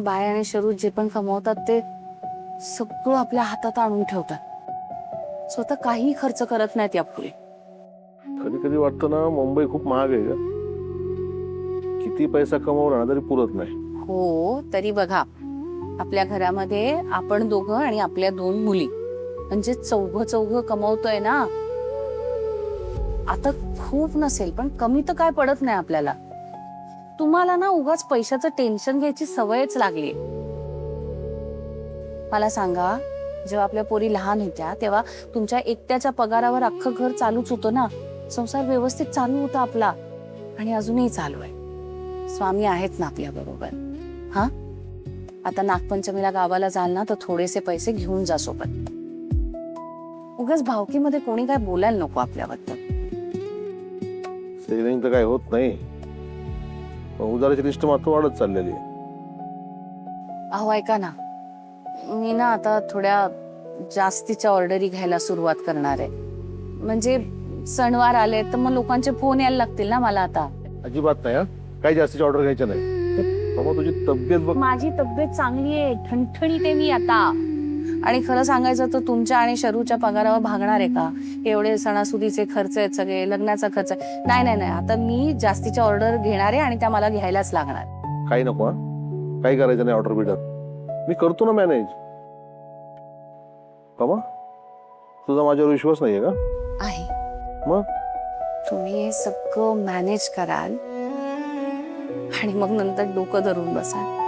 Bye आणि शरू जे पण कमवतात ते सगळं आपल्या हातात आणून ठेवतात. स्वतः काही खर्च करत नाहीत यापुढे. कधी कधी वाटतं ना मुंबई खूप महाग आहे का. किती पैसा कमवला ना तरी पुरत नाही. हो तरी बघा, आपल्या घरामध्ये आपण दोघं आणि आपल्या 2 मुली म्हणजे चौघ कमवतोय ना. आता खूप नसेल पण कमी तर काय पडत नाही आपल्याला. तुम्हाला ना उगाच पैशाचं टेन्शन घ्यायची सवयच लागली. मला सांगा, जेव्हा आपल्या पोरी लहान होत्या तेव्हा तुमच्या एकट्याच्या पगारावर अख्खं घर चालूच होतं ना. संसार व्यवस्थित चालू होता आपला आणि अजूनही चालू आहे. स्वामी आहेत ना आपल्या बरोबर. हा, आता नागपंचमीला गावाला जाल ना तर थोडेसे पैसे घेऊन जा सोबत. उगाच भावकीमध्ये कोणी काय बोलायला नको आपल्याबद्दल. सेव्हिंग तर काय होत नाही, पण उधाराची लिस्ट मात्र वाढत चाललेली आहे. अहो ऐका ना, मी ना आता थोड्या जास्तीच्या ऑर्डरी घ्यायला सुरुवात करणार आहे. म्हणजे सणवार आले तर मग लोकांचे फोन यायला लागतील ना मला आता. अजिबात नाही हा, काही जास्तीची ऑर्डर घ्यायच्या नाही. मग तुझी तब्येत बघ. माझी तब्येत चांगली आहे, ठणठणीत आहे मी आता. आणि खरं सांगायचं तर तुमच्या आणि शरूच्या पगारावर भागणार आहे का? एवढे सणासुदीचे खर्च आहेत, सगळे लग्नाचा खर्च आहे. नाही नाही नाही, आता मी जास्तीच्या ऑर्डर घेणार आहे आणि त्या मला घ्यायलाच लागणार. काही नको हा, काही करायचं नाही ऑर्डर बिडर. मी करतो ना मॅनेज. कमा, तुझा माझ्यावर विश्वास नाहीये का? आहे. मग तुम्ही हे सगळं मॅनेज कराल आणि मग नंतर डोकं धरून बसाल.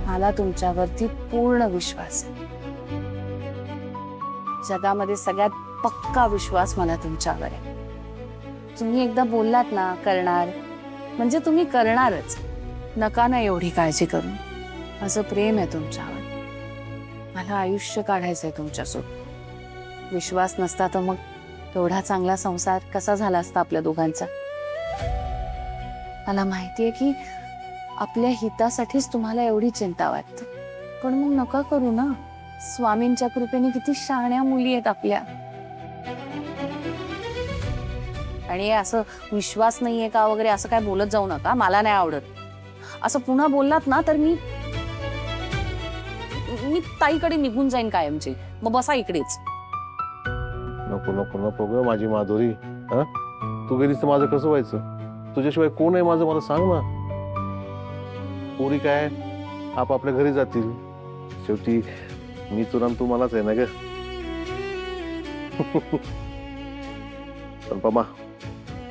मला तुमच्यावरती पूर्ण विश्वास आहे. जगामध्ये सगळ्यात पक्का विश्वास मला तुमच्यावर आहे. तुम्ही एकदा बोललात ना करणार म्हणजे तुम्ही करणारच. नका ना एवढी काळजी करू. माझं प्रेम आहे तुमच्यावर. मला आयुष्य काढायचंय तुमच्यासोबत. विश्वास नसता तर मग एवढा चांगला संसार कसा झाला असता आपल्या दोघांचा. मला माहितीये की आपल्या हितासाठीच तुम्हाला एवढी चिंता वाटते, पण मग नका करू ना. स्वामींच्या कृपेने किती शहाण्या मुली आहेत आपल्या. आणि असं विश्वास नाहीये का वगैरे असं काय बोलत जाऊ नका. मला नाही आवडत. असं पुन्हा बोललात ना तर मी ताईकडे निघून जाईन कायमची. मग बसा इकडेच. नको नको नको ग माझी माधुरी. हा, तू गेलीस तर माझं कसं व्हायचं? तुझ्याशिवाय कोण आहे माझं मला सांग ना. पोरी काय आपापल्या घरी जातील. शेवटी मी तुला तू मलाच आहे ना ग. पण पमा,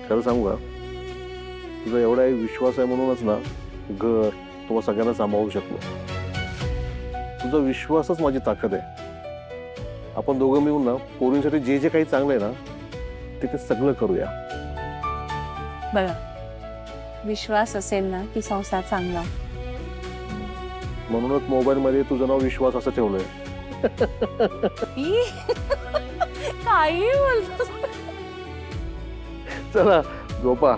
खरं सांगू का, तुझा एवढा विश्वास आहे म्हणूनच ना घर तुम्हाला सगळ्यांना सांभाळू शकलो. तुझा विश्वासच माझी ताकद आहे. आपण दोघं मिळून ना पोरींसाठी जे जे काही चांगलं आहे ना ते सगळं करूया. बघा, विश्वास असेल ना की संसार चांगला. म्हणूनच मोबाईल मध्ये तुझं नाव विश्वास असं ठेवलंय. काही बोलतो. चला झोपा.